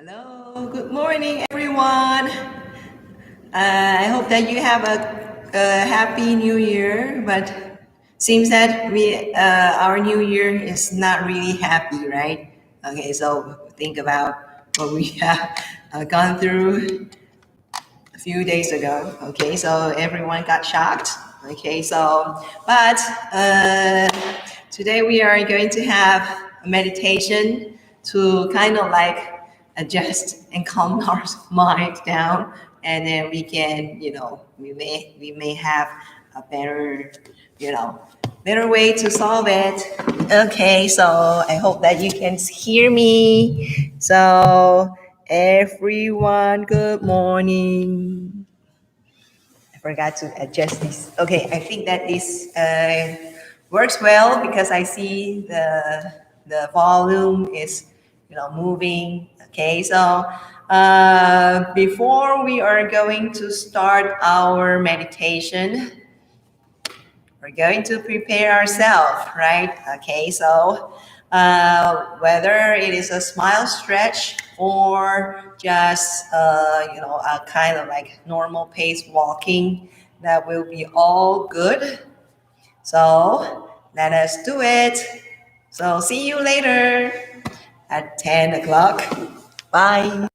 Hello, good morning, everyone. I hope that you have a happy New Year. But seems that we our New Year is not really happy, right? Okay, so think about what we have gone through a few days ago. Okay, so everyone got shocked. Okay, so but today we are going to have a meditation to kind of like adjust and calm our mind down, and then we can, we may have a better, you know, better way to solve it. Okay, so I hope that you can hear me. So everyone, good morning. I forgot to adjust this. Okay, I think that this works well because I see the volume is, moving. Okay, so before we are going to start our meditation, we're going to prepare ourselves, right? Okay, so whether it is a smile stretch or just a kind of like normal pace walking, that will be all good. So let us do it. So see you later at 10 o'clock. Bye.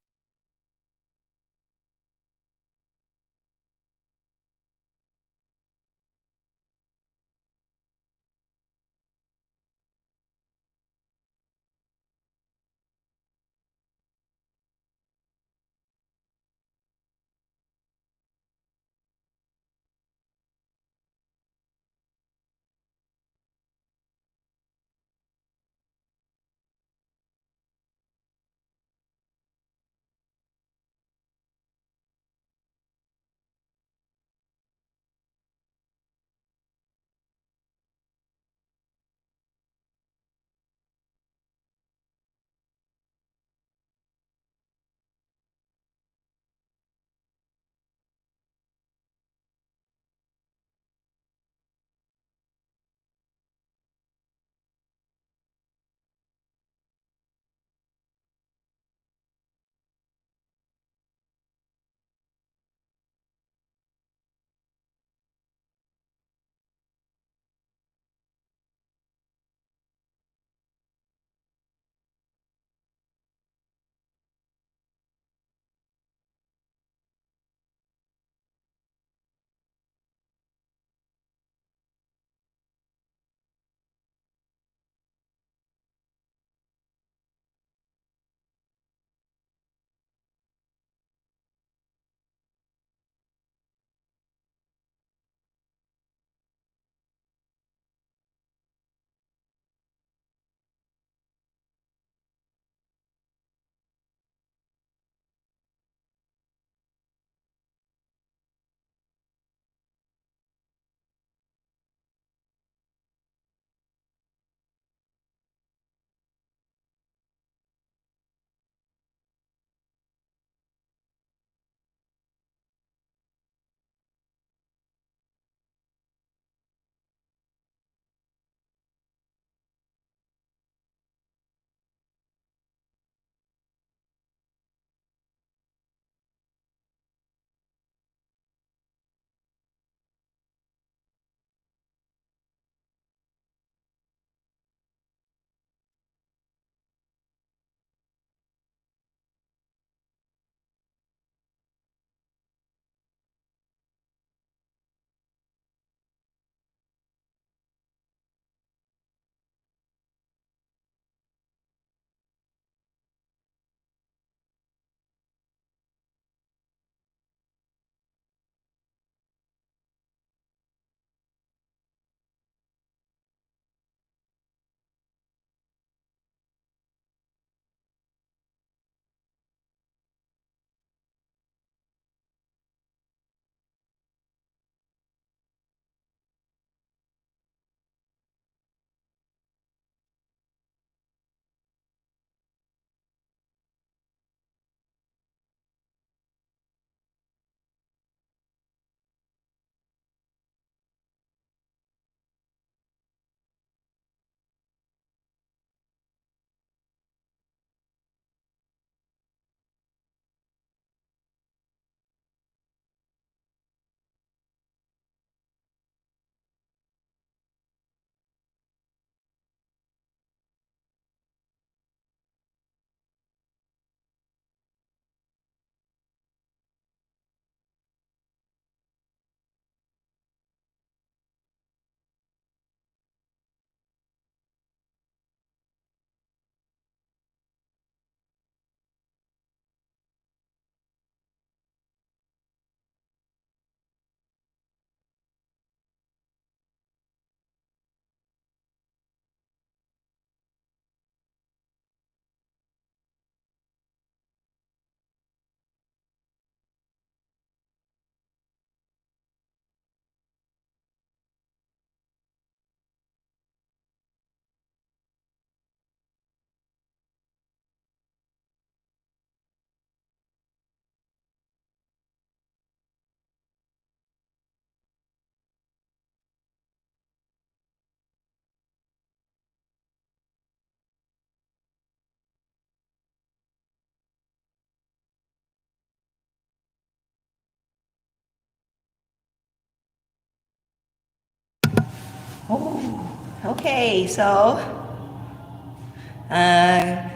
Oh, okay. So,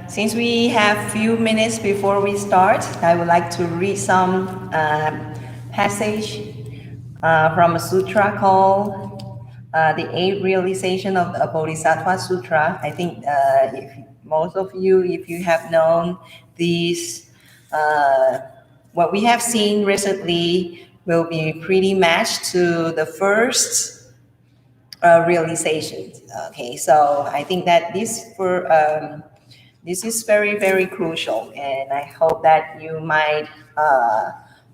since we have few minutes before we start, I would like to read some passage from a sutra called the Eight Realization of the Bodhisattva Sutra. I think if most of you, if you have known these, what we have seen recently will be pretty matched to the first realization. Okay, so I think that this is very, very crucial, and I hope that you might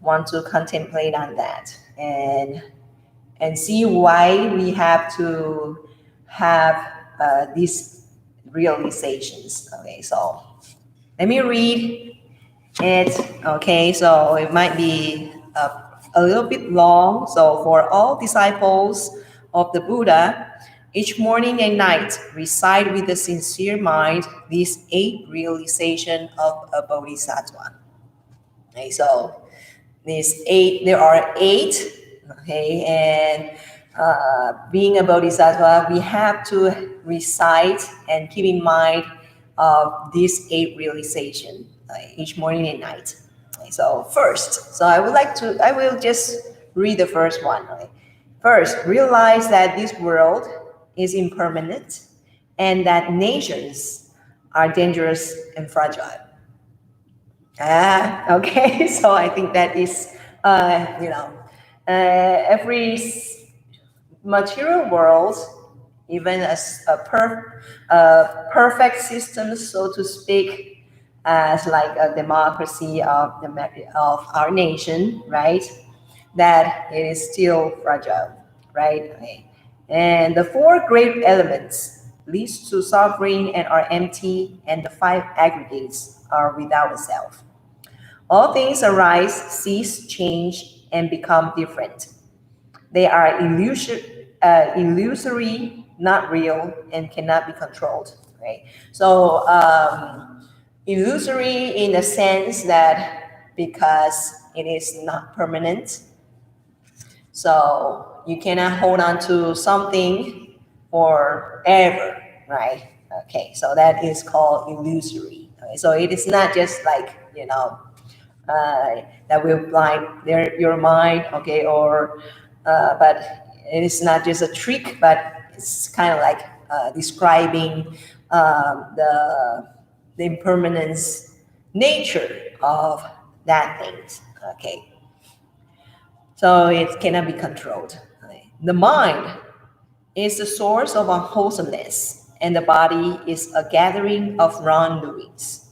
want to contemplate on that and see why we have to have these realizations. Okay, so let me read it. Okay, so it might be a little bit long. So for all disciples of the Buddha, each morning and night recite with a sincere mind these eight realization of a bodhisattva. Okay, so these eight, there are eight. Okay, and being a bodhisattva, we have to recite and keep in mind of these eight realization each morning and night. Okay, so first, so I will just read the first one. Okay. First, realize that this world is impermanent and that nations are dangerous and fragile. Okay. So I think that is, every material world, even as a perfect system, so to speak, as like a democracy of our nation, right? That it is still fragile, right? Okay. And the four great elements leads to suffering and are empty, and the five aggregates are without a self. All things arise, cease, change, and become different. They are illusory, not real, and cannot be controlled. Right. So illusory in the sense that because it is not permanent, so you cannot hold on to something forever, right? Okay, so that is called illusory. Okay, so it is not just like that will blind your mind, okay, or but it is not just a trick, but it's kind of like describing the impermanence nature of that thing. Okay, so it cannot be controlled. Okay. The mind is the source of unwholesomeness, and the body is a gathering of wrongdoings.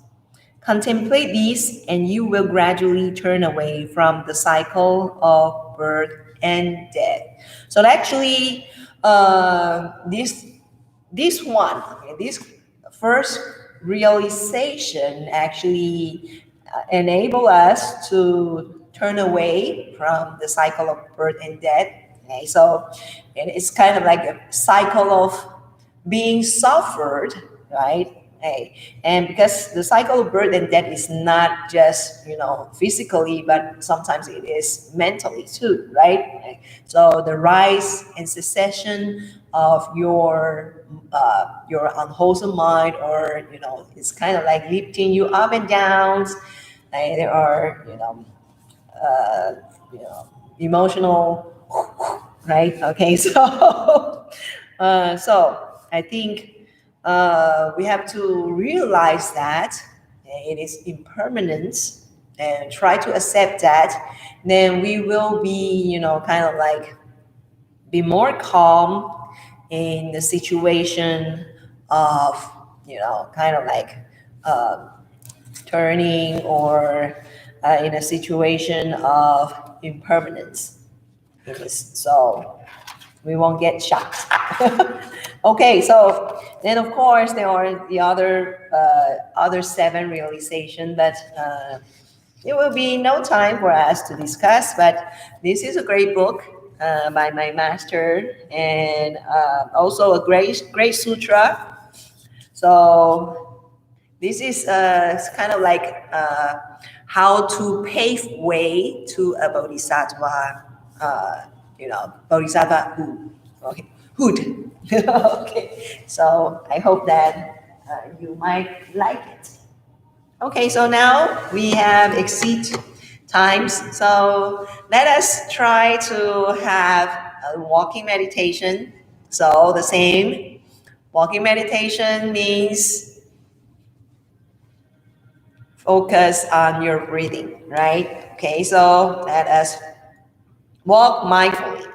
Contemplate these, and you will gradually turn away from the cycle of birth and death. So actually, this one, okay, this first realization actually enable us to turn away from the cycle of birth and death. Okay, so it's kind of like a cycle of being suffered, right? Okay. And because the cycle of birth and death is not just physically, but sometimes it is mentally too, right? Okay. So the rise and cessation of your unwholesome mind, or it's kind of like lifting you up and down. And there are uh, emotional, right? Okay, so I think we have to realize that it is impermanent and try to accept that. Then we will be, kind of like be more calm in the situation of, kind of like uh, turning, or in a situation of impermanence. So we won't get shocked. Okay, so then of course there are the other seven realization that there will be no time for us to discuss. But this is a great book by my master, and also a great sutra. So this is kind of like how to pave way to a bodhisattva, bodhisattva hood. Okay, so I hope that you might like it. Okay, so now we have exceed times. So let us try to have a walking meditation. So the same, walking meditation means focus on your breathing, right? Okay, so let us walk mindfully.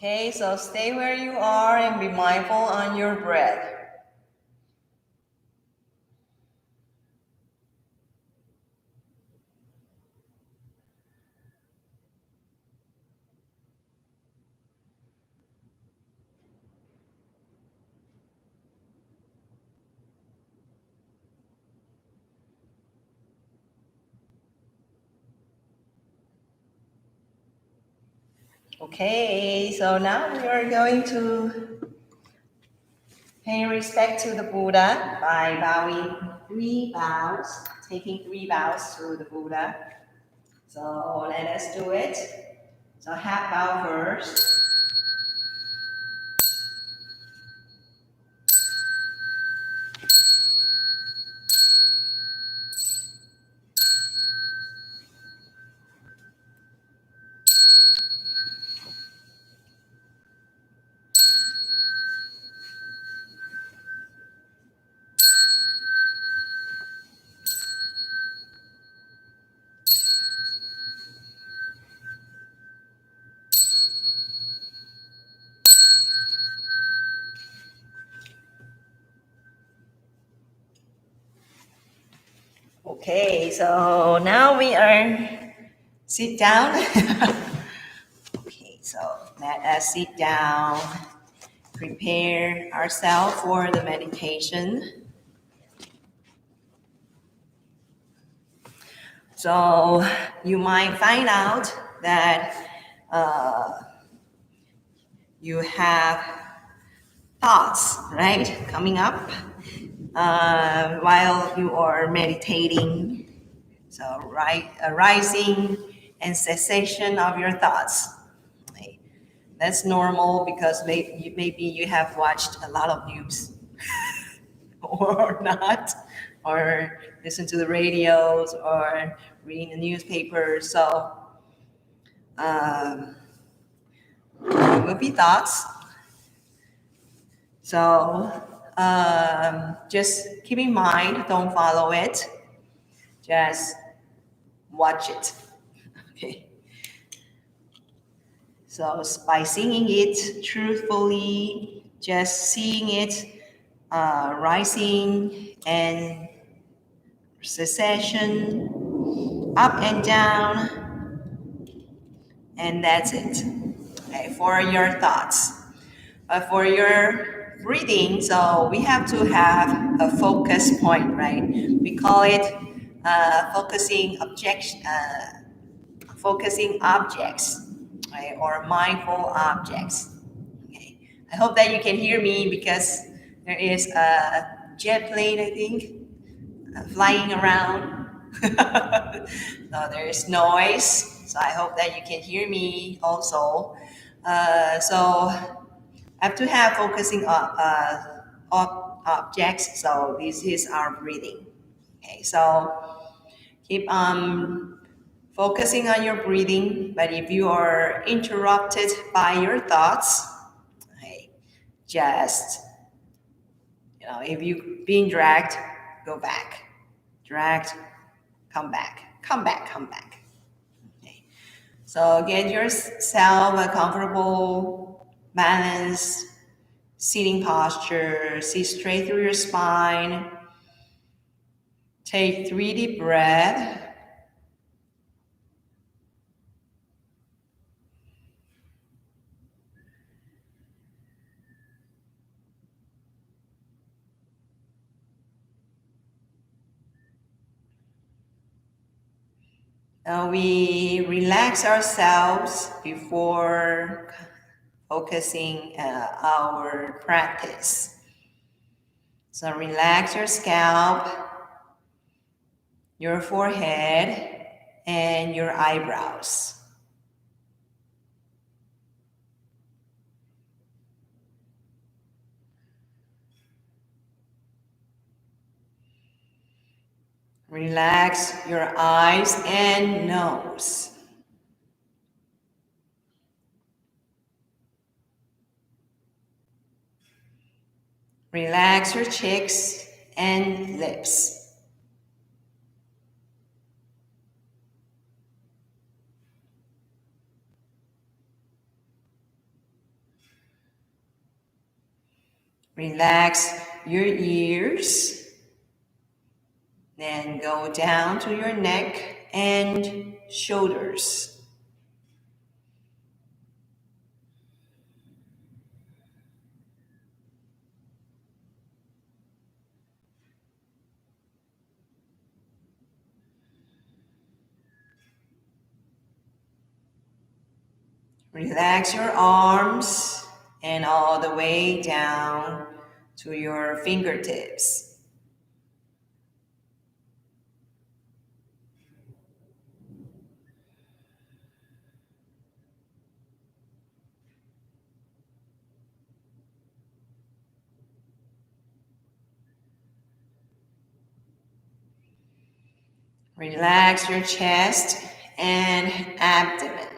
Okay, so stay where you are and be mindful on your breath. Okay, so now we are going to pay respect to the Buddha by bowing 3 bows, taking 3 bows to the Buddha. So let us do it. So half bow first. Okay, so now we are sit down. Okay, so let us sit down, prepare ourselves for the meditation. So you might find out that you have thoughts, right, coming up while you are meditating. So, right, arising and cessation of your thoughts. Okay. That's normal because maybe you have watched a lot of news or not, or listen to the radios or reading the newspapers. So, um, there will be thoughts. So, just keep in mind, don't follow it, just watch it. Okay. So by singing it truthfully, just seeing it rising and secession, up and down, and that's it. Okay, for your thoughts. For your breathing, so we have to have a focus point, right? We call it focusing objects, right? Or mindful objects. Okay. I hope that you can hear me because there is a jet plane, I think, flying around. So there is noise. So I hope that you can hear me also. So I have to have focusing objects. So this is our breathing. Okay. So keep focusing on your breathing. But if you are interrupted by your thoughts, okay, just if you being dragged, go back. Dragged, come back. Come back, come back. Okay. So get yourself a comfortable, balanced sitting posture. Sit straight through your spine. Take 3 deep breaths. We relax ourselves before focusing our practice. So relax your scalp, your forehead, and your eyebrows. Relax your eyes and nose. Relax your cheeks and lips. Relax your ears. Then go down to your neck and shoulders. Relax your arms and all the way down to your fingertips. Relax your chest and abdomen.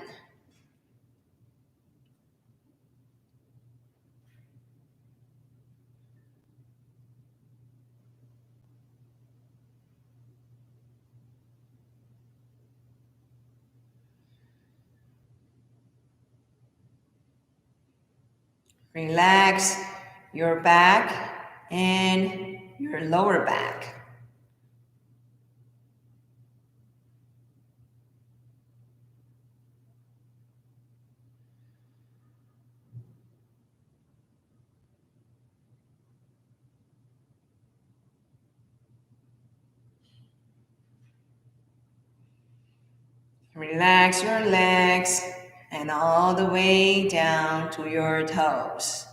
Relax your back and your lower back. Relax your legs and all the way down to your toes.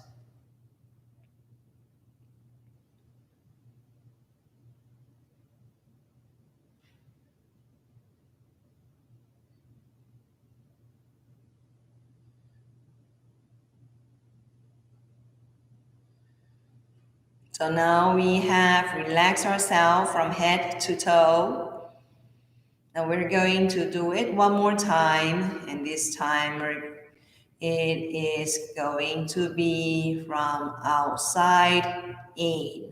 So now we have relaxed ourselves from head to toe. Now we're going to do it one more time, and this time it is going to be from outside in.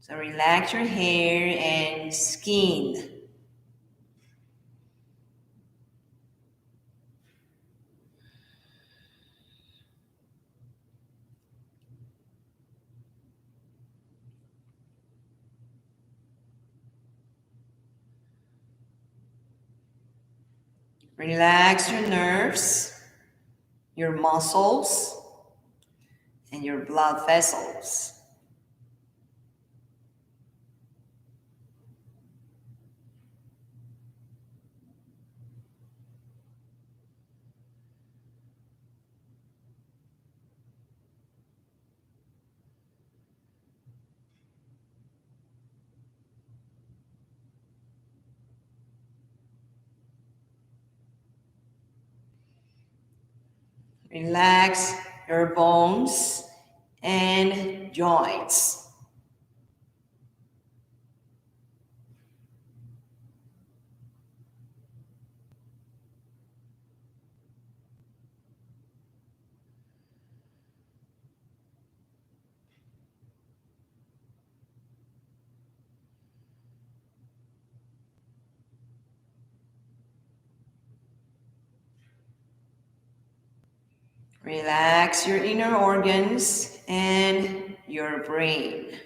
So relax your hair and skin. Relax your nerves, your muscles, and your blood vessels. Relax your bones and joints. Relax your inner organs and your brain.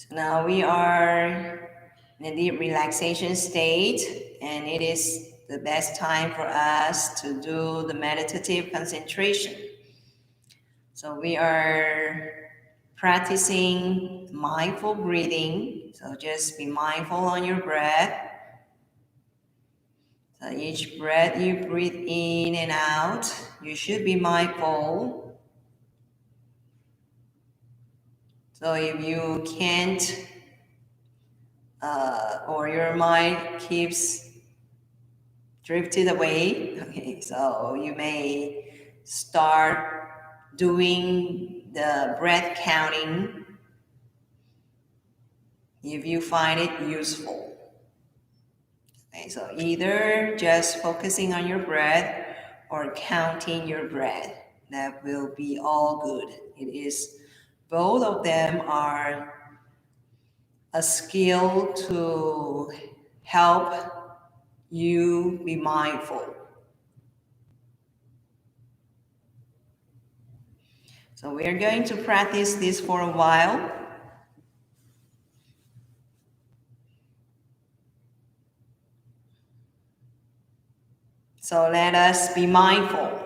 So now we are in a deep relaxation state, and it is the best time for us to do the meditative concentration. So we are practicing mindful breathing. So just be mindful on your breath. So each breath you breathe in and out, you should be mindful. So if you can't, or your mind keeps drifted away, okay, so you may start doing the breath counting if you find it useful. Okay, so either just focusing on your breath or counting your breath. That will be all good. It is, both of them are a skill to help you be mindful. So we are going to practice this for a while. So let us be mindful.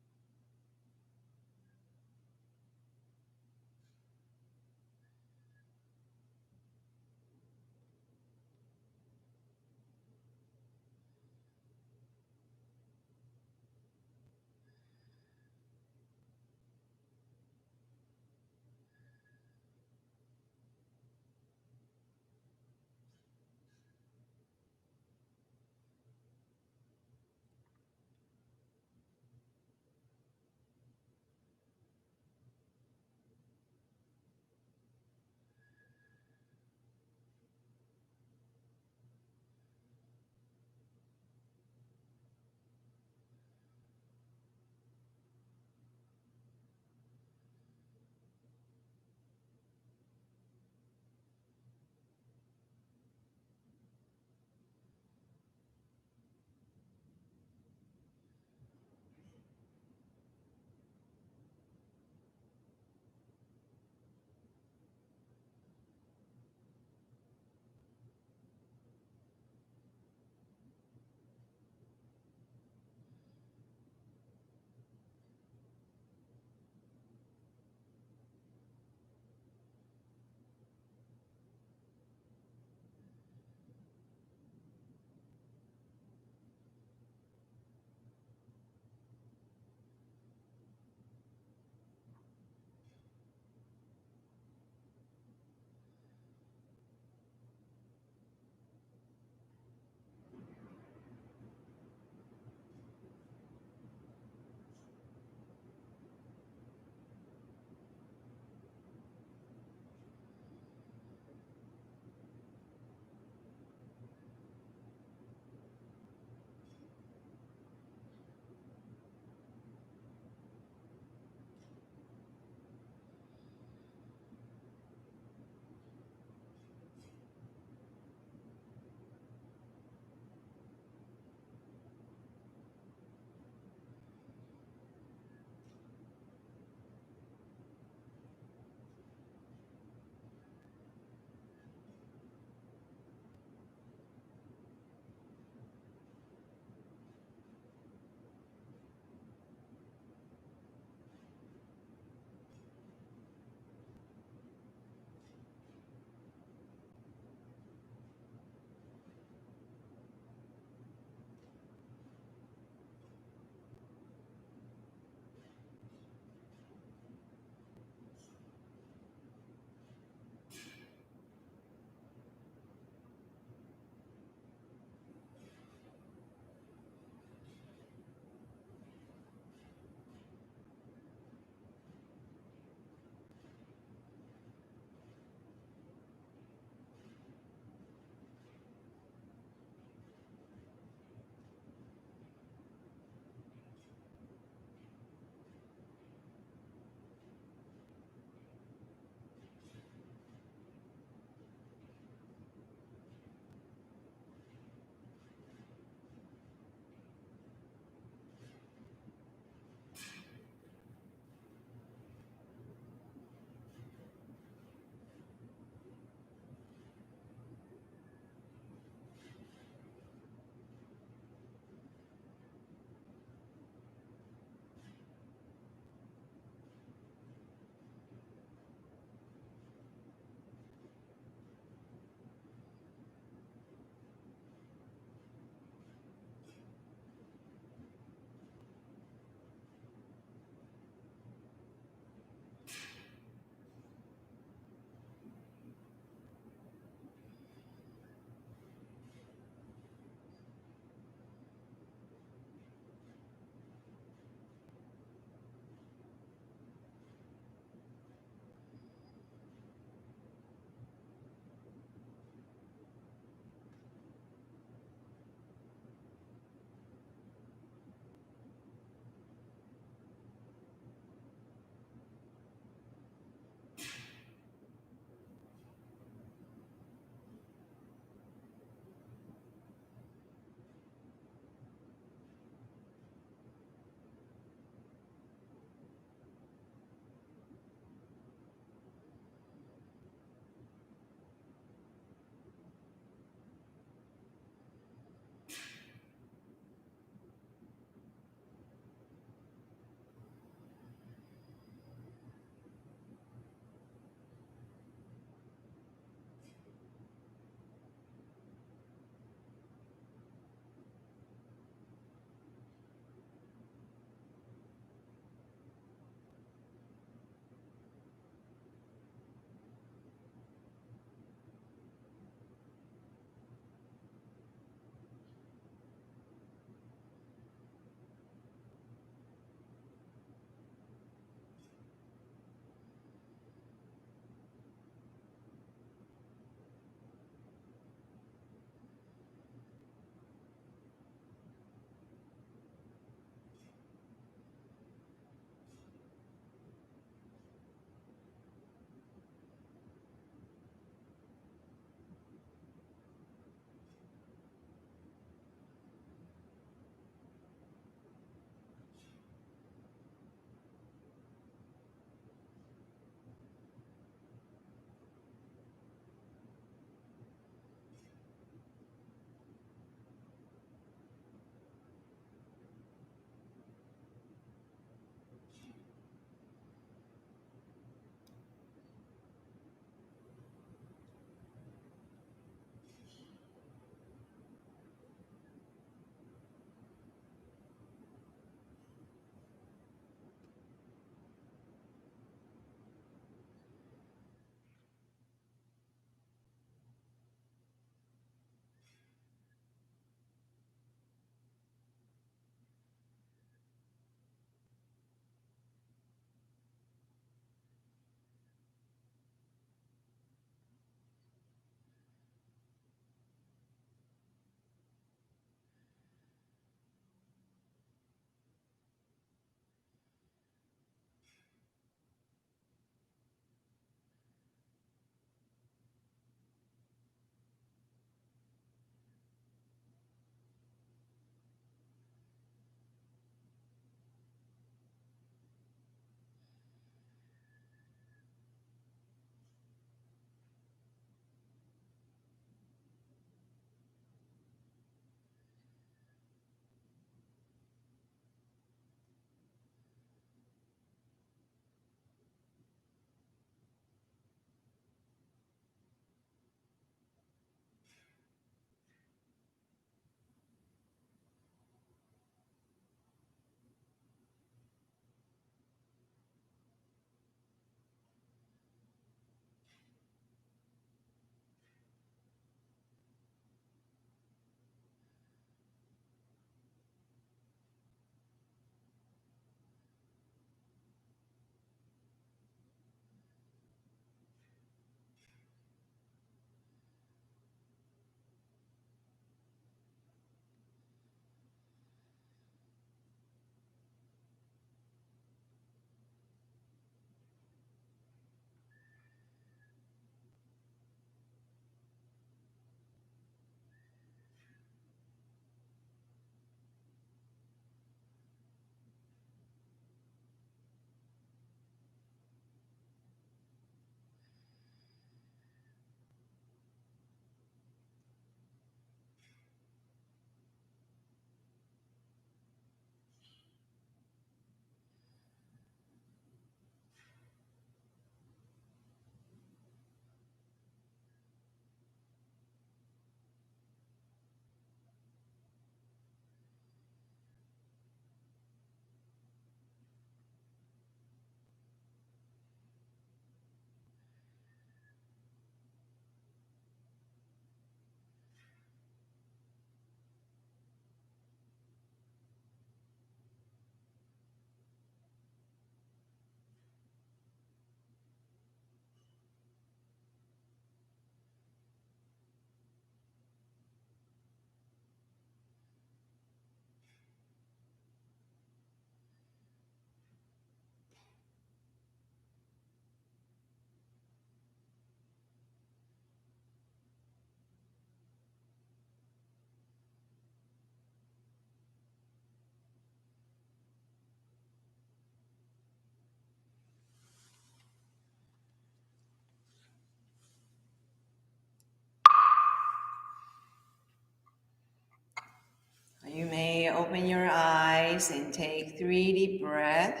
open your eyes and take 3 deep breaths.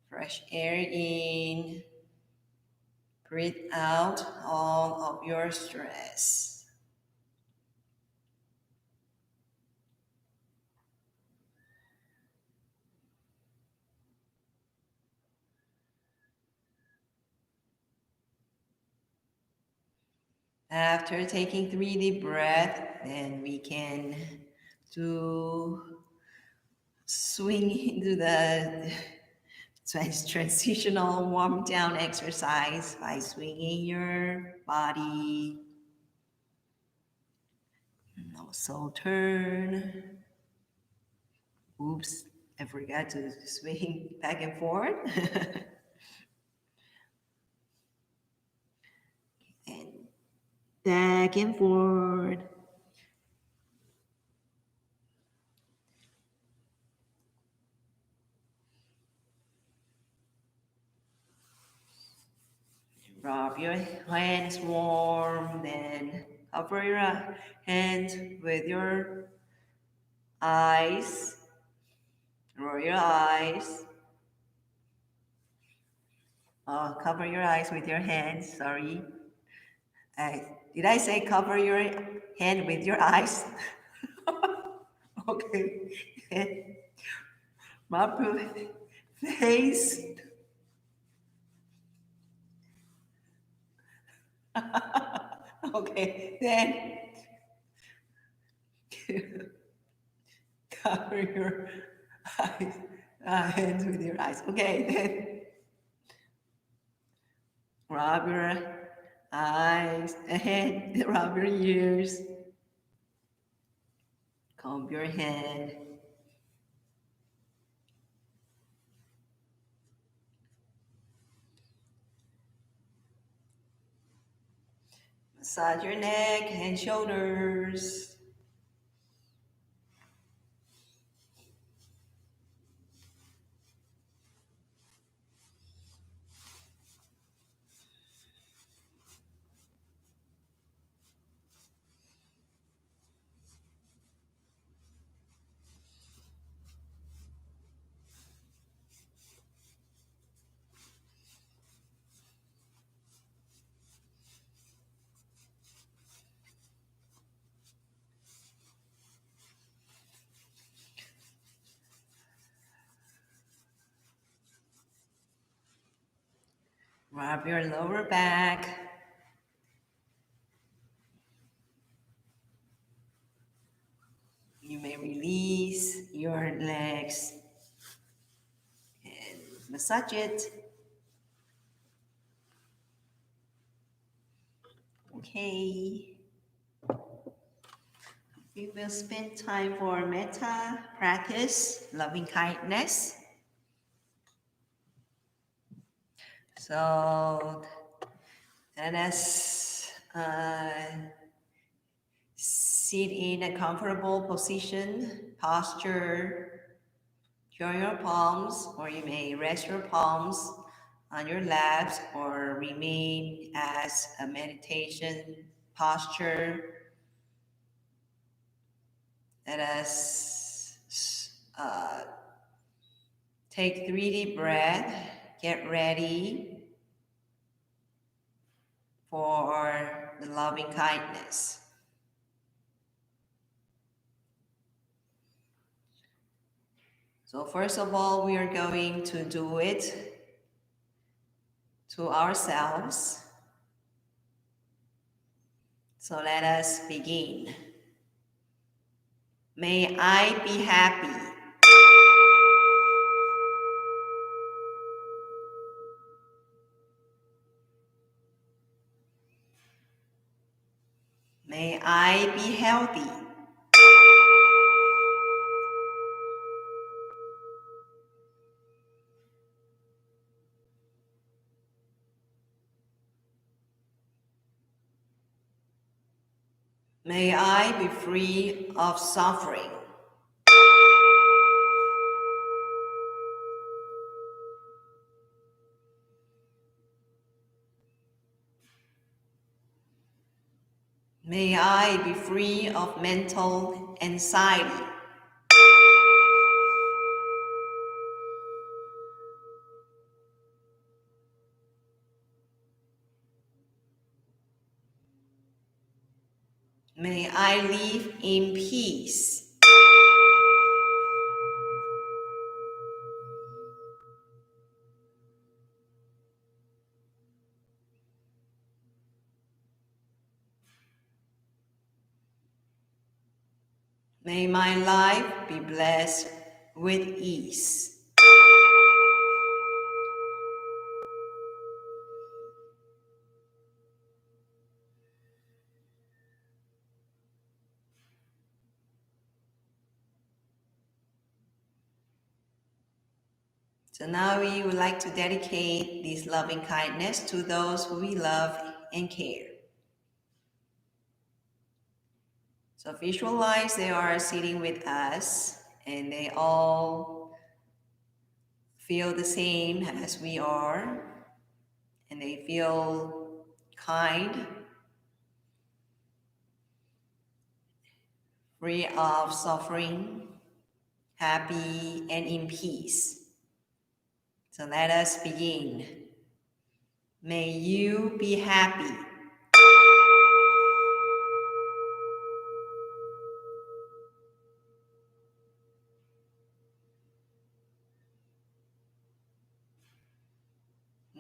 Fresh air in. Breathe out all of your stress. After taking 3 deep breaths, then we can do swing into the transitional warm down exercise by swinging your body. And also turn. Oops, I forgot to swing back and forth. And back and forth. Rub your hands warm, then cover your hands with your eyes. Roll your eyes. Cover your eyes with your hands. Sorry. Did I say cover your hand with your eyes? Okay. Rub your face. Okay. Then cover your eyes, hands with your eyes. Okay. Then rub your eyes, head, rub your ears, comb your head. Massage your neck and shoulders. Rub your lower back. You may release your legs and massage it. Okay. We will spend time for metta practice, loving kindness. So let us sit in a comfortable position, posture. Join your palms, or you may rest your palms on your laps or remain as a meditation posture. Let us take 3 deep breaths. Get ready for the loving kindness. So first of all, we are going to do it to ourselves. So let us begin. May I be happy. May I be healthy. May I be free of suffering. May I be free of mental anxiety. May I live in peace. May my life be blessed with ease. So now we would like to dedicate this loving kindness to those who we love and care. So visualize they are sitting with us and they all feel the same as we are and they feel kind, free of suffering, happy and in peace. So let us begin. May you be happy.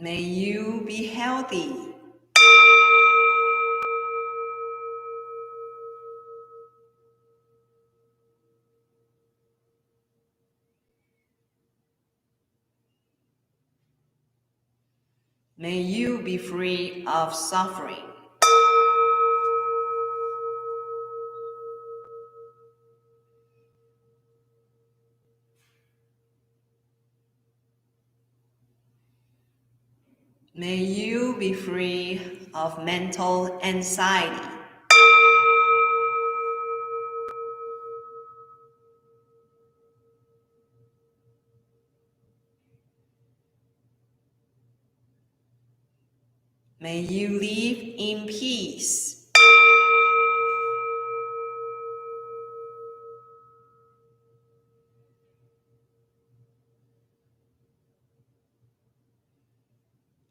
May you be healthy. May you be free of suffering. May you be free of mental anxiety. May you live in peace.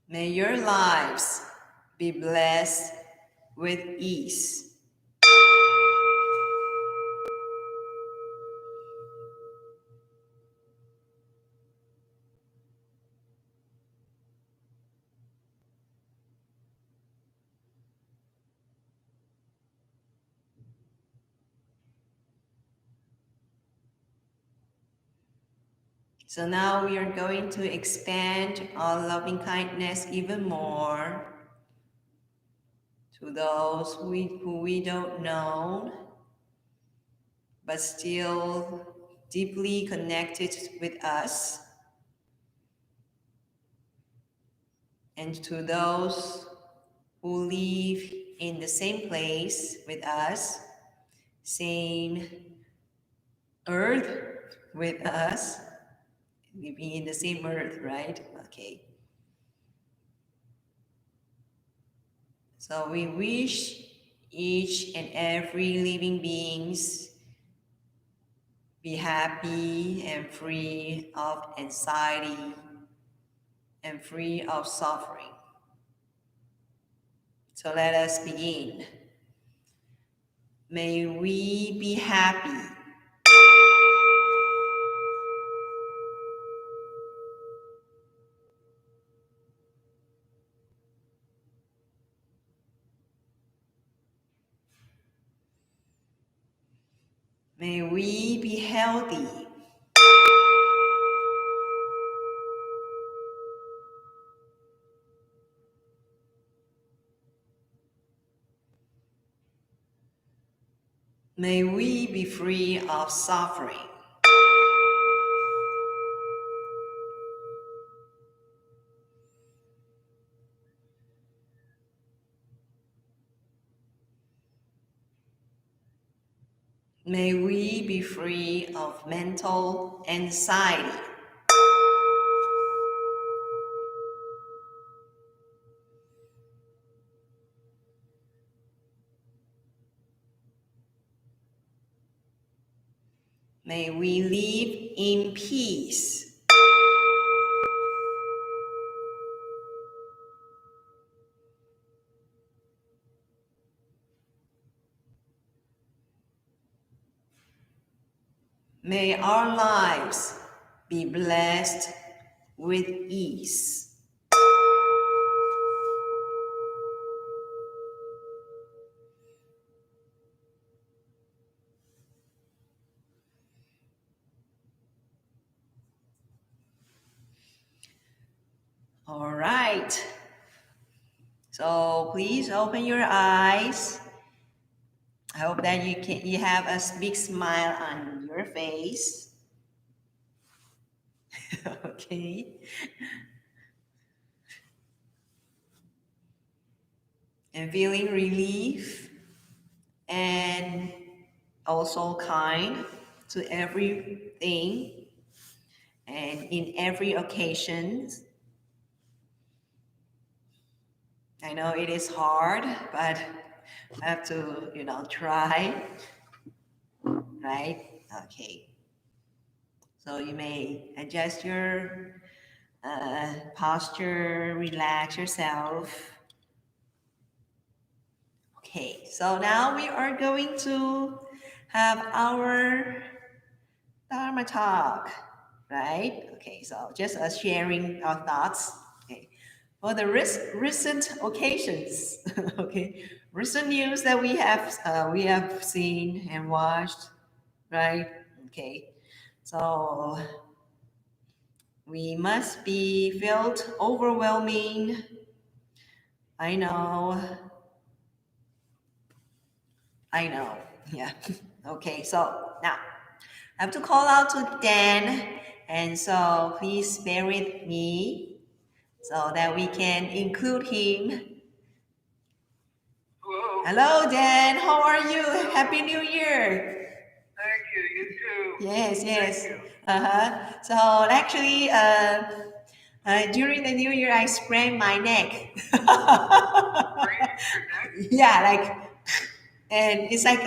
May your lives be blessed with ease. So now we are going to expand our loving kindness even more to those who we don't know, but still deeply connected with us, and to those who live in the same place with us, same earth with us, living in the same earth, right? Okay. So we wish each and every living beings be happy and free of anxiety and free of suffering. So let us begin. May we be happy. May we be healthy. May we be free of suffering. May we be free of mental anxiety. May we live in peace. May our lives be blessed with ease. All right. So please open your eyes. I hope that you have a big smile on your face. Okay. And feeling relief and also kind to everything and in every occasion. I know it is hard, but I have to, try, right? Okay. So you may adjust your posture, relax yourself. Okay, so now we are going to have our Dharma talk, right? Okay, so just sharing our thoughts. Okay, for the recent occasions, okay, recent news that we have seen and watched, right? Okay, so we must be felt overwhelming. I know, I know. Yeah. Okay, so now I have to call out to Dan, and so please bear with me so that we can include him. Hello. Hello, Dan. How are you? Happy New Year. Thank you. You too. Yes, yes. Thank you. Uh-huh. So actually, during the New Year, I sprained my neck. Sprained your neck? Yeah, and it's like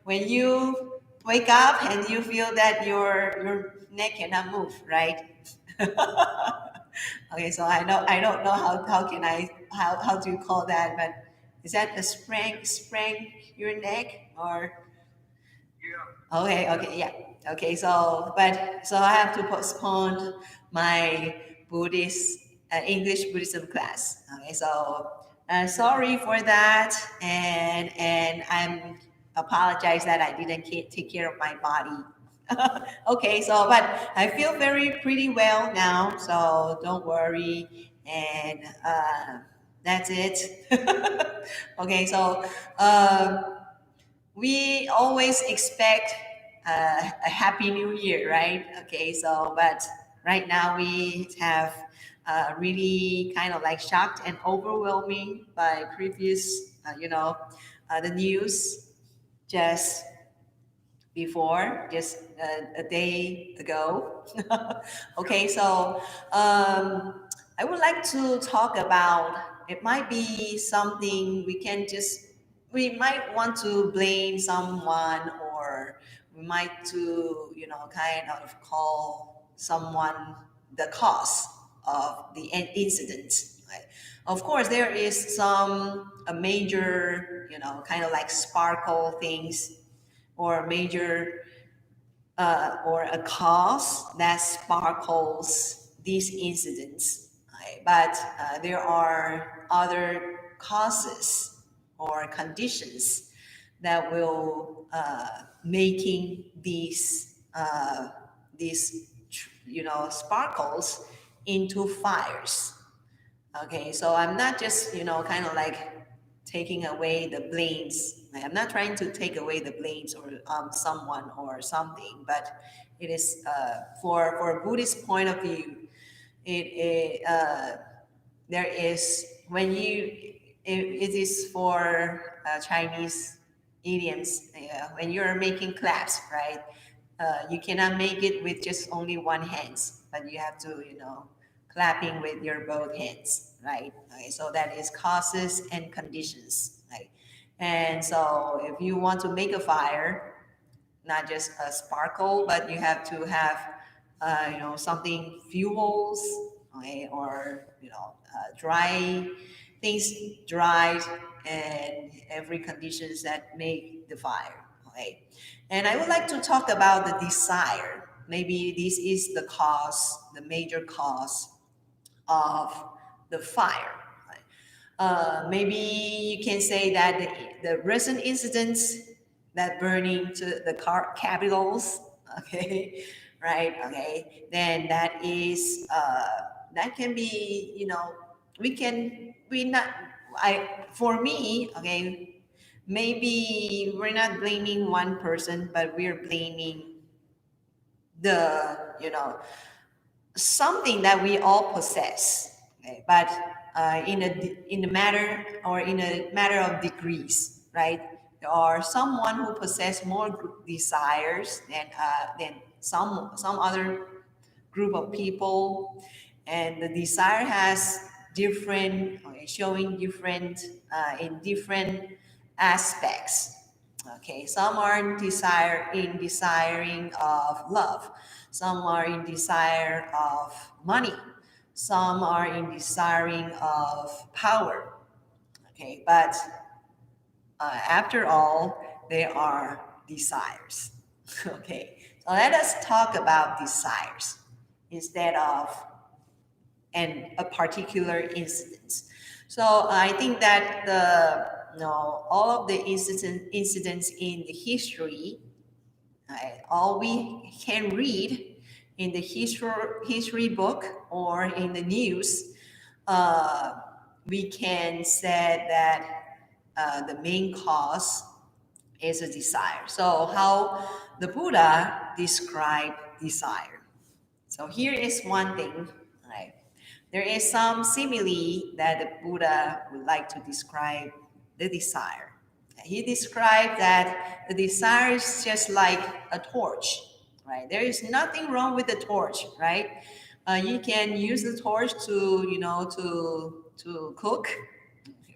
when you wake up and you feel that your neck cannot move, right? Okay, so I don't know how can I how do you call that, but is that a sprain your neck or Yeah. okay, yeah, okay, so I have to postpone my Buddhist English Buddhism class. Okay, so sorry for that, and I'm apologize that I didn't take care of my body. Okay, so but I feel very pretty well now, so don't worry, and that's it. Okay, so we always expect a happy new year, right? Okay, so but right now we have really kind of like shocked and overwhelming by previous, the news just before, just a day ago. Okay, so I would like to talk about it might be something we might want to blame someone or we might to, kind of call someone the cause of the incident. Right? Of course, there is some a major, kind of like sparkle things or major or a cause that sparkles these incidents. Right? But there are other causes or conditions that will making these sparkles into fires. Okay, so I'm not just, kind of like taking away the blames. I'm not trying to take away the blames or someone or something, but it is for a Buddhist point of view, there is when it is for Chinese idioms when you're making claps, right? You cannot make it with just only one hands, but you have to, clapping with your both hands, right? Okay, so that is causes and conditions, right? And so if you want to make a fire, not just a sparkle, but you have to have, something fuels, okay, or dry things dried and every conditions that make the fire. Okay, and I would like to talk about the desire. Maybe this is the cause, the major cause of the fire. Right? Maybe you can say that the recent incidents that burning to the car capitals, okay, right, okay, then that can be, we not, for me, okay, maybe we're not blaming one person, but we're blaming something that we all possess, okay? But in a matter, or in a matter of degrees, right? There are someone who possess more desires than some other group of people, and the desire has different, okay, showing different in different aspects. Okay, some are in desiring of love, some are in desire of money, some are in desiring of power. Okay, but after all, they are desires. Okay, so let us talk about desires instead of a particular incident. So I think that all of the incidents in the history, all we can read in the history book or in the news, uh, we can say that the main cause is a desire. So how the Buddha described desire. So here is one thing, right? There is some simile that the Buddha would like to describe the desire. He described that the desire is just like a torch, right? There is nothing wrong with the torch, right? You can use the torch to, to cook,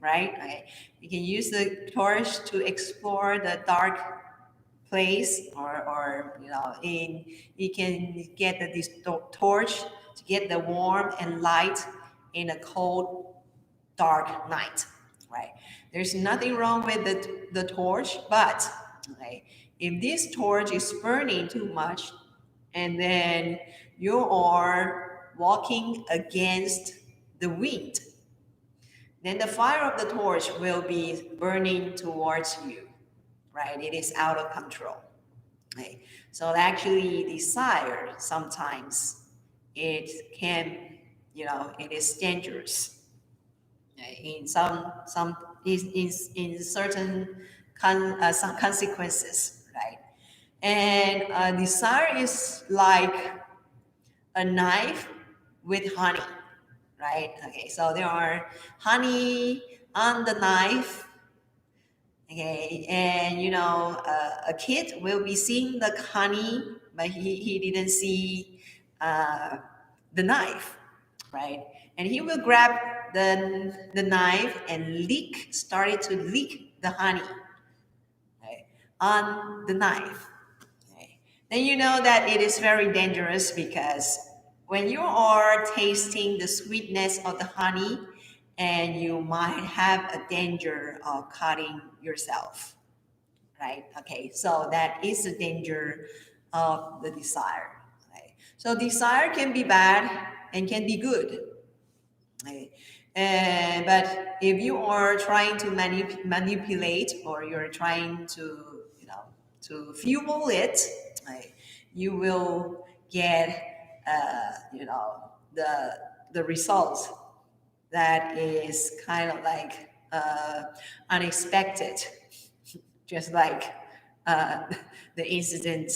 right? Right? You can use the torch to explore the dark place, or in you can get this torch to get the warmth and light in a cold dark night, right? There's nothing wrong with the torch, but right, if this torch is burning too much, and then you are walking against the wind, then the fire of the torch will be burning towards you, right? It is out of control. Right? So actually, desire sometimes it can, it is dangerous, right? In in certain some consequences, right? And desire is like a knife with honey, right? Okay, so there are honey on the knife. Okay, and a kid will be seeing the honey, but he didn't see uh, the knife, right? And he will grab the knife and started to lick the honey, right, on the knife. Okay. Then you know that it is very dangerous, because when you are tasting the sweetness of the honey, and you might have a danger of cutting yourself, right? Okay, so that is the danger of the desire. Right? So desire can be bad and can be good. Right? But if you are trying to manipulate, or you're trying to, to fuel it, right, you will get, the result that is kind of like unexpected, just like uh, the incident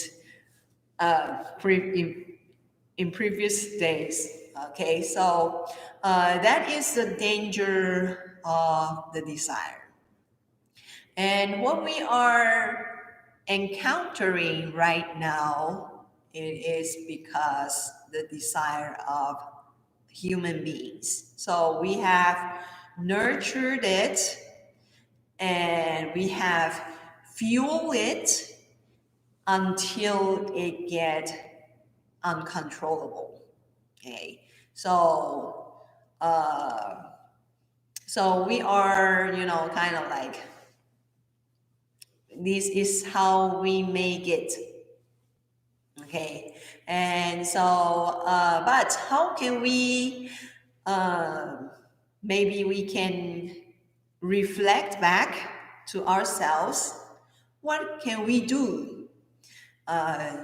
in previous days. Okay, so that is the danger of the desire. And what we are encountering right now, it is because the desire of human beings. So we have nurtured it, and we have fueled it until it get uncontrollable. Okay, so uh, so we are, kind of like this is how we make it. Okay, and so, but how can we, uh, maybe we can reflect back to ourselves. What can we do uh,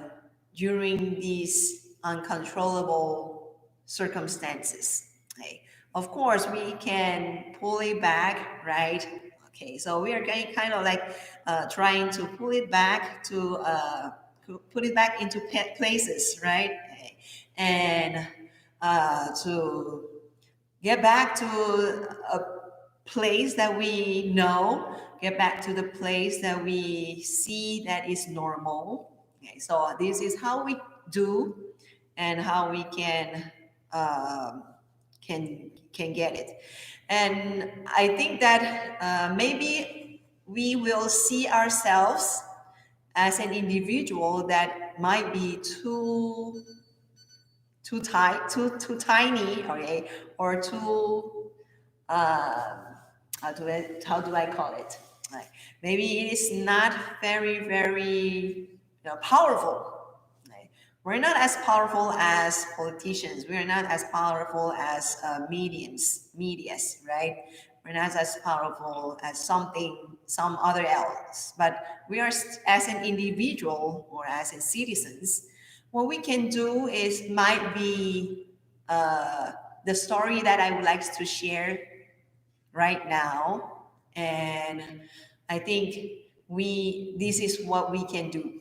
during these uncontrollable circumstances? Okay. Of course, we can pull it back, right? Okay, so we are going kind of like trying to pull it back to put it back into places, right? Okay. And to get back to a place that we know, get back to the place that we see that is normal. Okay, so this is how we do and how we um, can get it. And I think that maybe we will see ourselves as an individual that might be too tiny, okay, or too how do I call it? Like, maybe it is not very powerful. Right? We're not as powerful as politicians. We're not as powerful as medias, right? We're not as powerful as some other else. But we are as an individual or as a citizens. What we can do is might be the story that I would like to share right now, and I think we this is what we can do.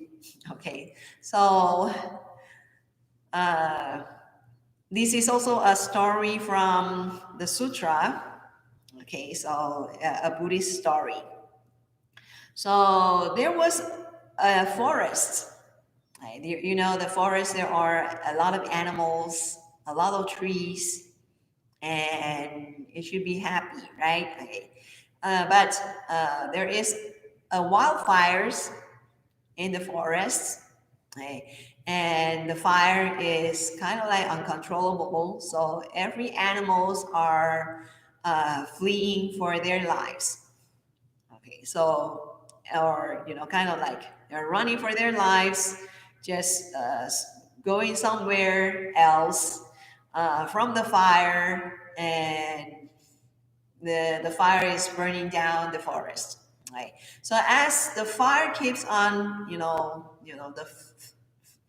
Okay, so uh, this is also a story from the sutra. Okay, so a Buddhist story. So there was a forest, right? You know, the forest, there are a lot of animals, a lot of trees, and it should be happy, right? Okay. But there is a wildfires in the forest, okay? And the fire is kind of like uncontrollable. So every animals are fleeing for their lives. Okay, so or kind of like they're running for their lives, just going somewhere else from the fire, and the fire is burning down the forest, right? So as the fire keeps on, the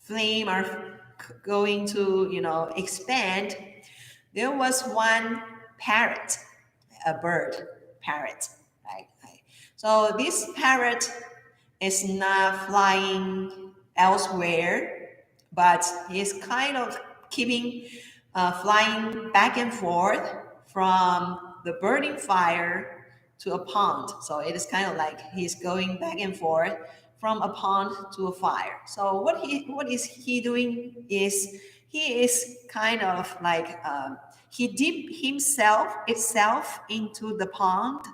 flame are going to expand, there was one parrot, a bird parrot, right? Right. So this parrot is not flying elsewhere, but he's kind of keeping flying back and forth from the burning fire to a pond. So it is kind of like he's going back and forth from a pond to a fire. So what is he doing is he is kind of like he dip himself itself into the pond,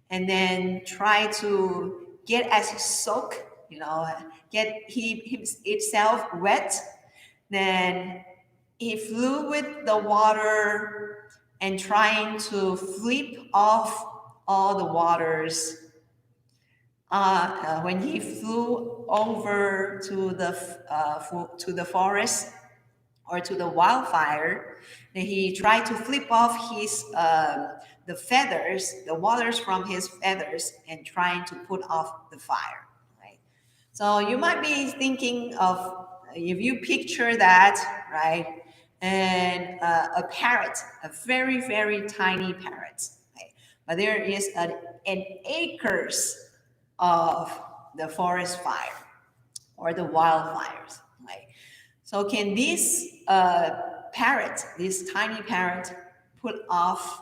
and then try to get as soak, get itself wet. Then he flew with the water and trying to flip off all the waters. When he flew over to the forest or to the wildfire, then he tried to flip off his the feathers, the waters from his feathers, and trying to put off the fire. Right. So you might be thinking of, if you picture that, right, and a parrot, a very tiny parrot, right? But there is an acres of the forest fire or the wildfires, right? So can this parrot, this tiny parrot, put off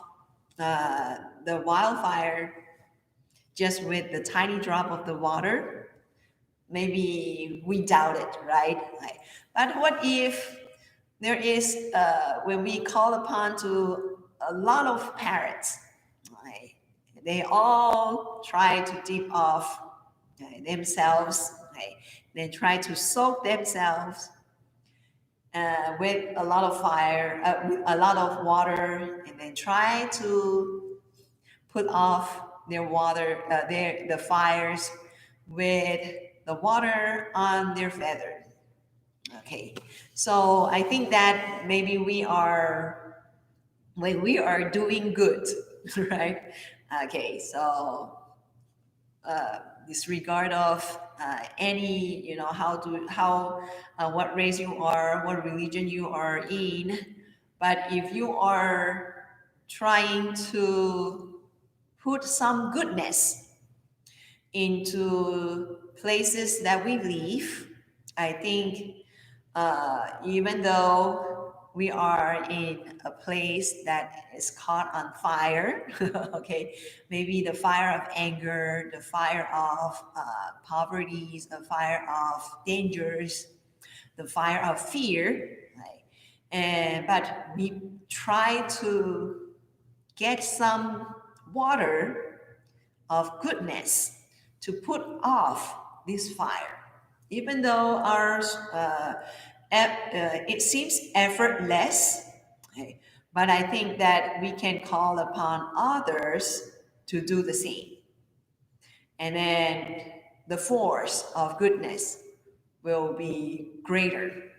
the wildfire just with the tiny drop of the water? Maybe we doubt it, right? Right. But what if there is, when we call upon to a lot of parrots, right? They all try to dip off themselves, right? They try to soak themselves with a lot of fire, with a lot of water, and then try to put off their water, the fires with the water on their feather. Okay, so I think that maybe we are when we are doing good, right? Okay, so disregard of any, what race you are, what religion you are in, but if you are trying to put some goodness into places that we live, I think even though we are in a place that is caught on fire, okay, maybe the fire of anger, the fire of poverty, the fire of dangers, the fire of fear, right? And but we try to get some water of goodness to put off this fire. Even though it seems effortless, okay, but I think that we can call upon others to do the same. And then the force of goodness will be greater.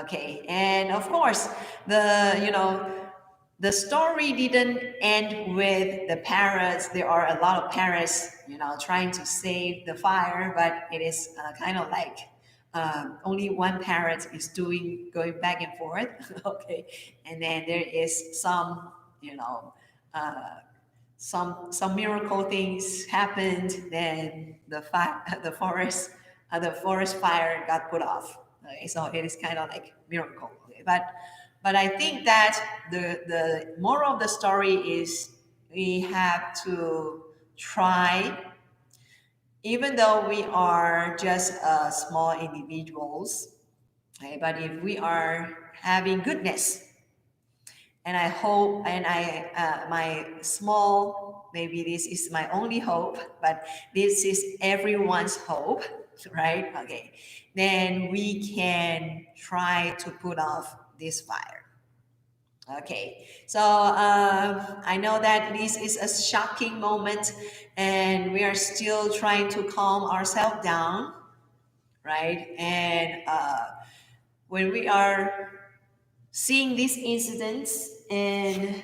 Okay, and of course, the story didn't end with the parents. There are a lot of parents, trying to save the fire, but it is kind of like only one parent is going back and forth. Okay, and then there is some, uh, some miracle things happened. Then the forest fire got put off. Okay, so it is kind of like miracle. Okay? But I think that the moral of the story is we have to try, even though we are just small individuals. Okay, but if we are having goodness, and I hope, and my small, maybe this is my only hope, but this is everyone's hope, right? Okay, then we can try to put off this fire. Okay, so I know that this is a shocking moment, and we are still trying to calm ourselves down, right? And when we are seeing these incidents and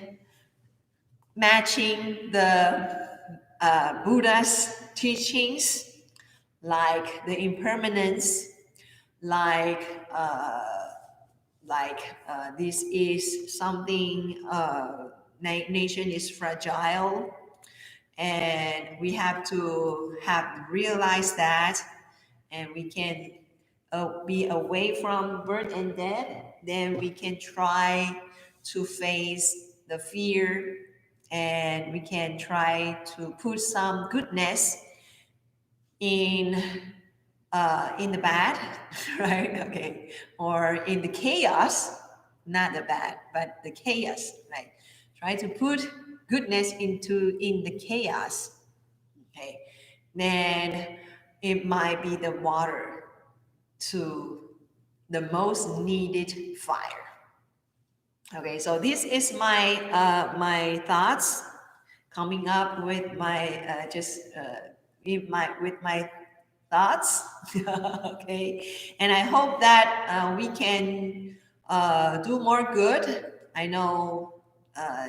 matching the Buddha's teachings, like the impermanence, like this is something, nation is fragile, and we have to have realized that, and we can be away from birth and death. Then we can try to face the fear, and we can try to put some goodness in in the bad, right? Okay, or in the chaos, not the bad, but the chaos, right? Try to put goodness in the chaos. Okay, then it might be the water to the most needed fire. Okay, so this is my thoughts coming up with my with my thoughts. Okay, and I hope that we can do more good. I know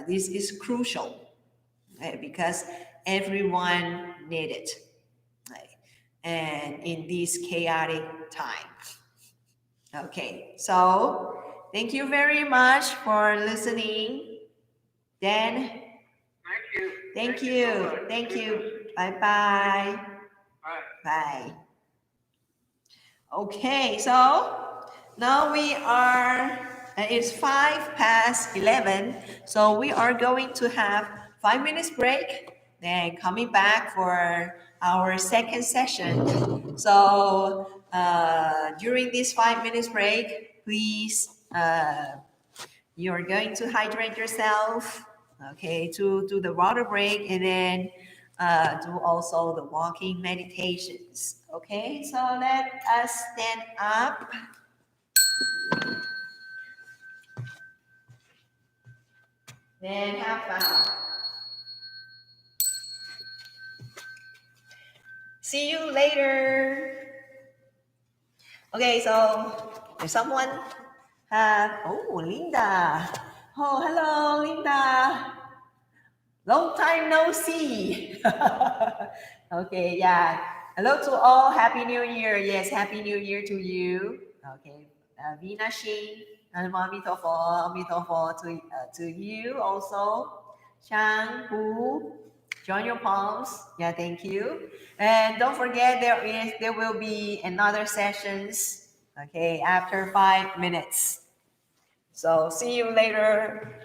this is crucial, right? Because everyone need it, right? And in this chaotic time. Okay, so thank you very much for listening. Dan, Thank you. thank So you. much. Thank Goodness. you. Bye bye. Bye. Bye. Okay, so now we are, it's 11:05. So we are going to have 5 minutes break, then coming back for our second session. So during this 5 minutes break, please, you're going to hydrate yourself, okay, to do the water break, and then do also the walking meditations. Okay, so let us stand up. Then have fun. See you later. Okay, so if someone have, oh, Linda. Oh, hello, Linda. Long time no see. Okay, yeah. Hello to all. Happy New Year. Yes, Happy New Year to you. Okay. Vina Shin, Amitofo to you also. Chang Hu, join your palms. Yeah, thank you. And don't forget there will be another sessions. Okay, after 5 minutes. So see you later.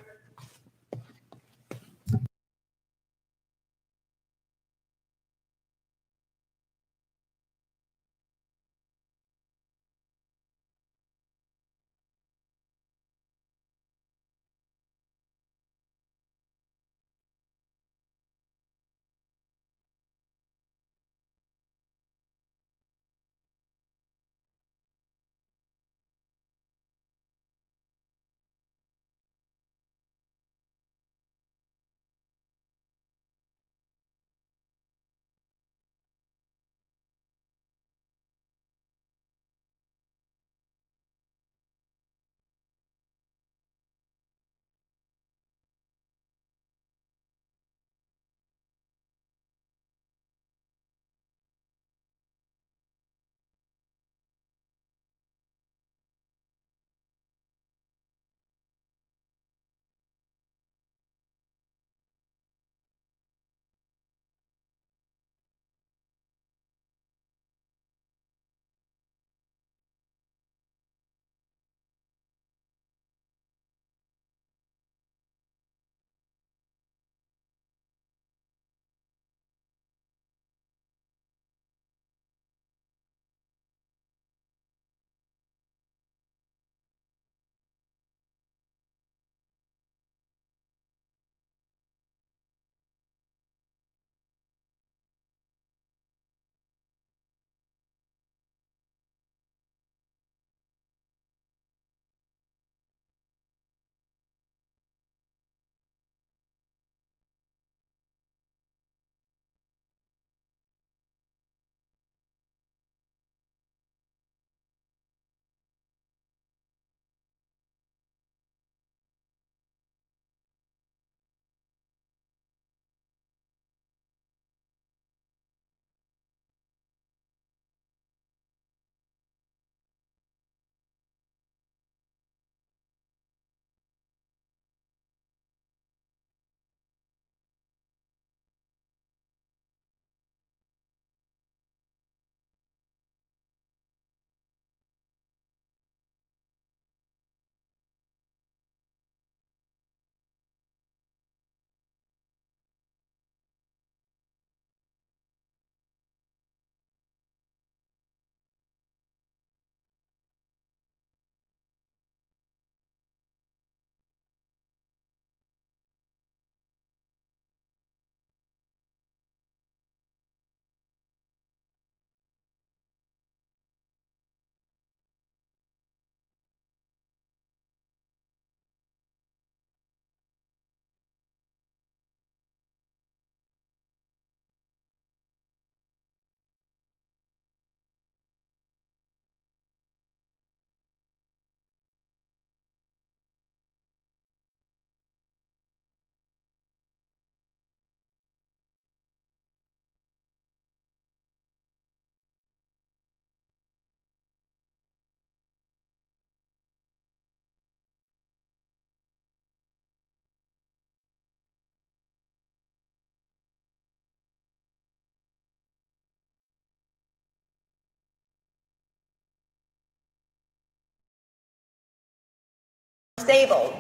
Stable.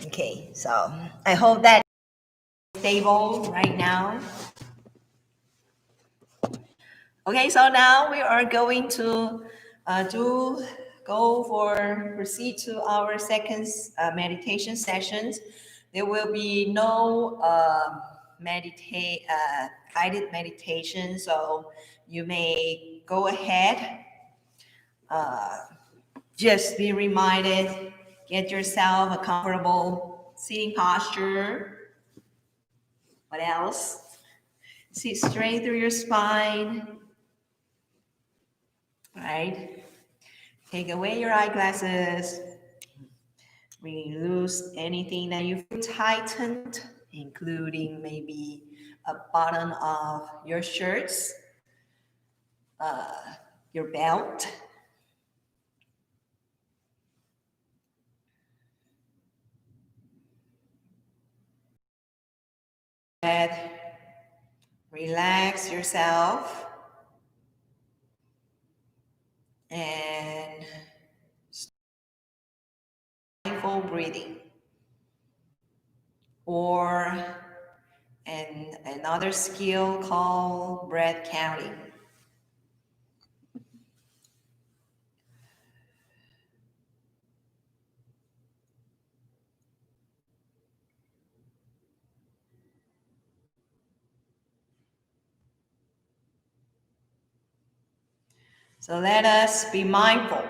Okay, so I hope that stable right now. Okay, so now we are going to do go for proceed to our second meditation sessions. There will be no guided meditation, so you may go ahead. Just be reminded, get yourself a comfortable sitting posture. What else? Sit straight through your spine. right? Take away your eyeglasses. Release anything that you feel tightened, including maybe a button of your shirts, your belt. And relax yourself and mindful breathing. Or another skill called breath counting. So let us be mindful.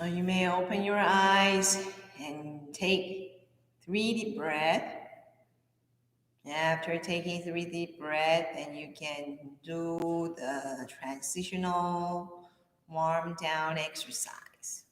So you may open your eyes and take 3 deep breaths. After taking 3 deep breaths, then you can do the transitional warm down exercise.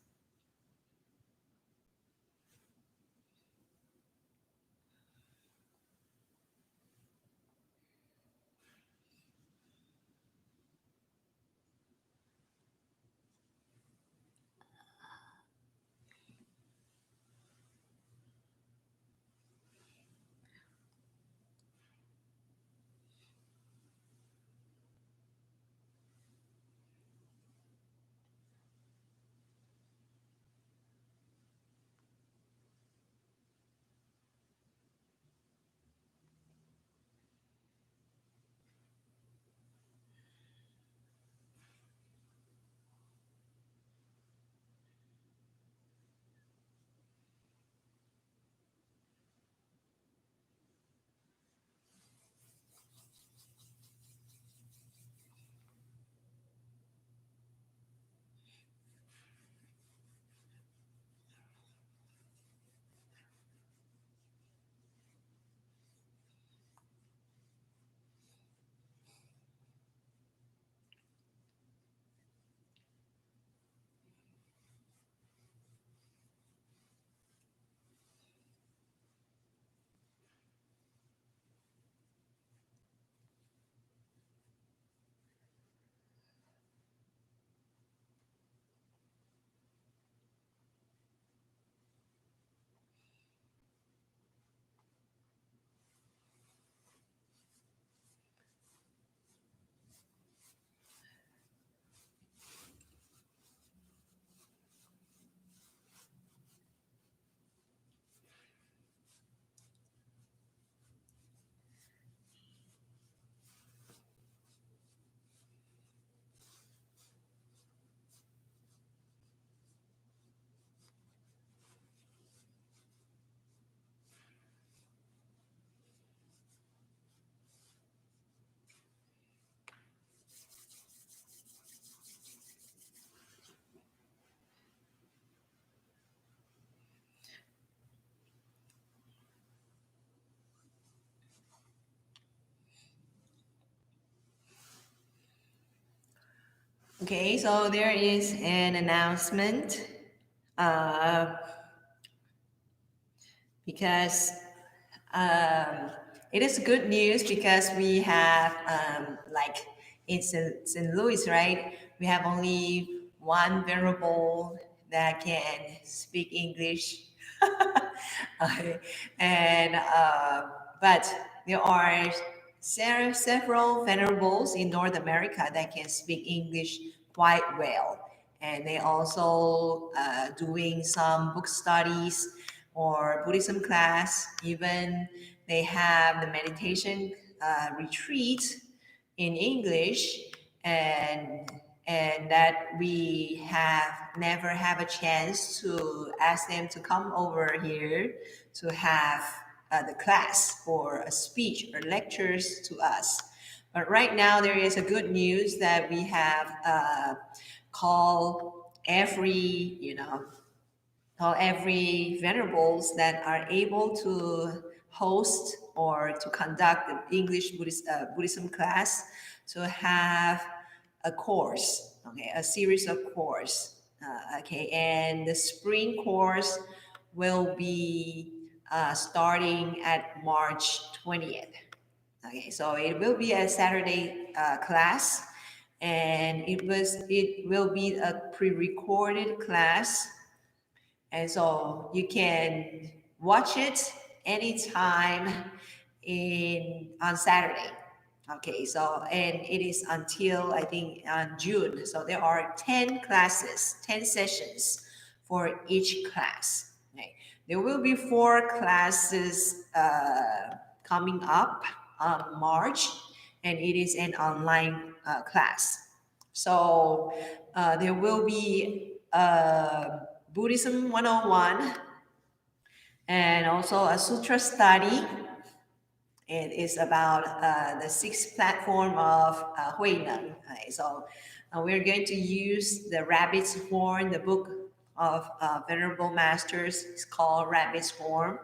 Okay, so there is an announcement uh, because it is good news because we have like in St. Louis, right? We have only one variable that can speak English. Okay. And but there are several venerables in North America that can speak English quite well, and they also doing some book studies or Buddhism class. Even they have the meditation retreat in English, and that we have never have a chance to ask them to come over here to have the class or a speech or lectures to us. But right now there is a good news that we have called every every venerables that are able to host or to conduct the Buddhism class to have a course, okay, a series of course, okay, and the spring course will be starting at March 20th. Okay, so it will be a Saturday class, and it will be a pre-recorded class, and so you can watch it anytime in on Saturday. Okay, so and it is until I think on June. So there are 10 classes, 10 sessions for each class. Okay. There will be 4 classes coming up March, and it is an online class. So there will be Buddhism 101 and also a sutra study. It is about the sixth platform of Hui Neng. Okay, so we're going to use the rabbit's horn, the book of Venerable Masters. It's called Rabbit's Form.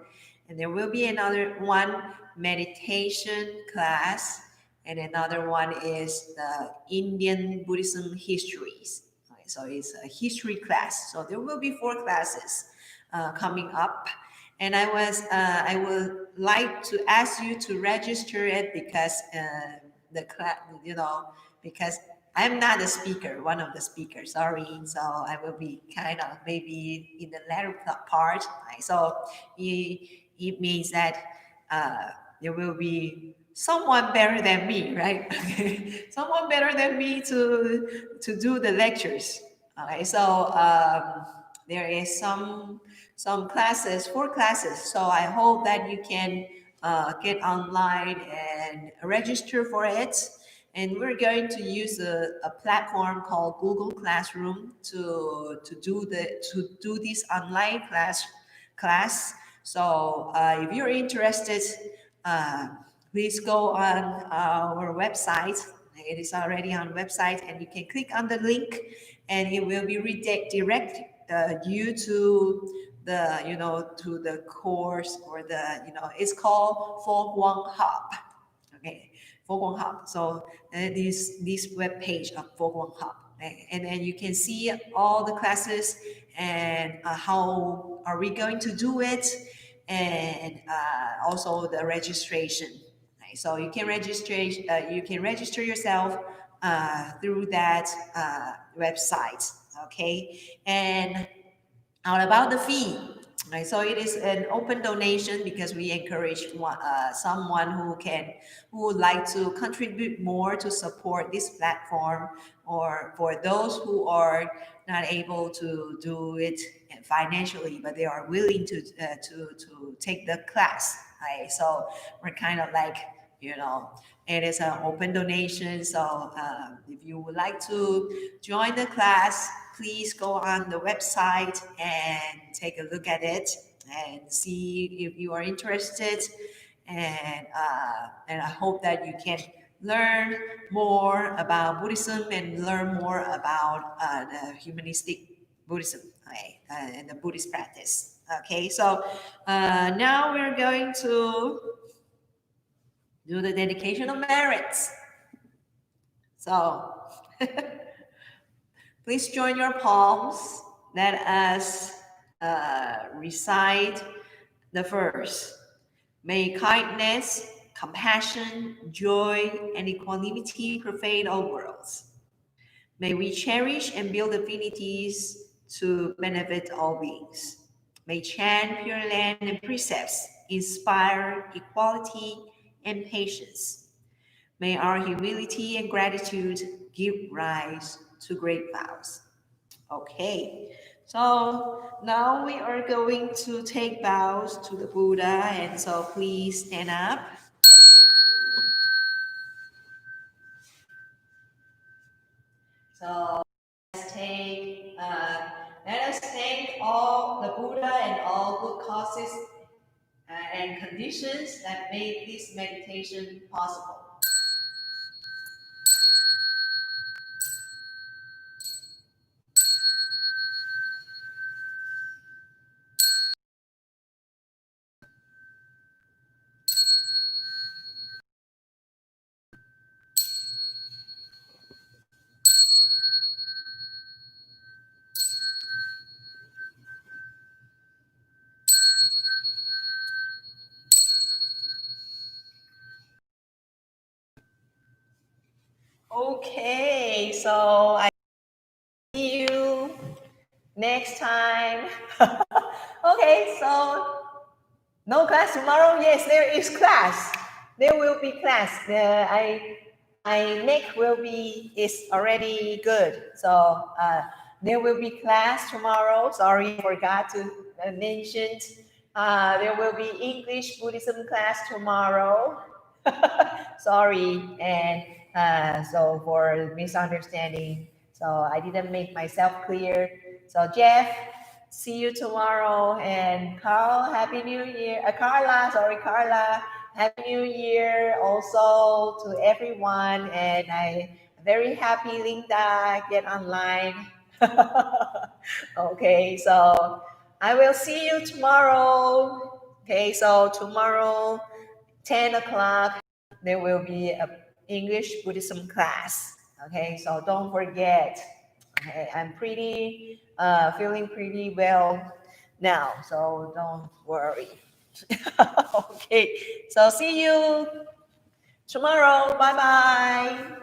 And there will be another one meditation class, and another one is the Indian Buddhism histories. Okay, so it's a history class. So there will be 4 classes coming up. And I would like to ask you to register it because the class, because I'm not a speaker, one of the speakers, sorry. So I will be kind of maybe in the latter part. Right? So it means that there will be someone better than me, right? Someone better than me to do the lectures. Okay, so there is some classes, 4 classes. So I hope that you can get online and register for it. And we're going to use a platform called Google Classroom to do this online class. So if you're interested, uh, please go on our website. It is already on website, and you can click on the link, and it will be direct you to the course, or it's called Fo Guang Hub. Okay, Fo Guang Hub. So this web page of Fo Guang Hub, okay? And then you can see all the classes and how are we going to do it, and also the registration. Okay? So you can register yourself through that website. Okay, and about the fee, right? So it is an open donation because we encourage someone who would like to contribute more to support this platform, or for those who are not able to do it financially, but they are willing to take the class. Right? So we're kind of like, it is an open donation. So if you would like to join the class, please go on the website and take a look at it and see if you are interested. And I hope that you can learn more about Buddhism and learn more about the humanistic Buddhism, okay, and the Buddhist practice. Okay, so now we're going to do the dedication of merits. So please join your palms. Let us recite the verse. May kindness, compassion, joy, and equanimity pervade all worlds. May we cherish and build affinities to benefit all beings. May chant Pure Land and precepts inspire equality and patience. May our humility and gratitude give rise to great vows. Okay, so now we are going to take vows to the Buddha, and so please stand up. So let us thank all the Buddha and all good causes and conditions that made this meditation possible. Okay, so I see you next time. Okay, so no class tomorrow? Yes, there is class. There will be class. My neck will be is already good. So there will be class tomorrow. Sorry, I forgot to mention. There will be English Buddhism class tomorrow. Sorry, and so for misunderstanding. So I didn't make myself clear. So Jeff, see you tomorrow. And Carl, Happy New Year. Carla, Happy New Year also to everyone. And I very happy Linda get online. Okay, so I will see you tomorrow. Okay, so tomorrow, 10 o'clock, there will be a English Buddhism class. Okay, so don't forget. Okay, I'm feeling pretty well now, so don't worry. Okay, so see you tomorrow. Bye bye.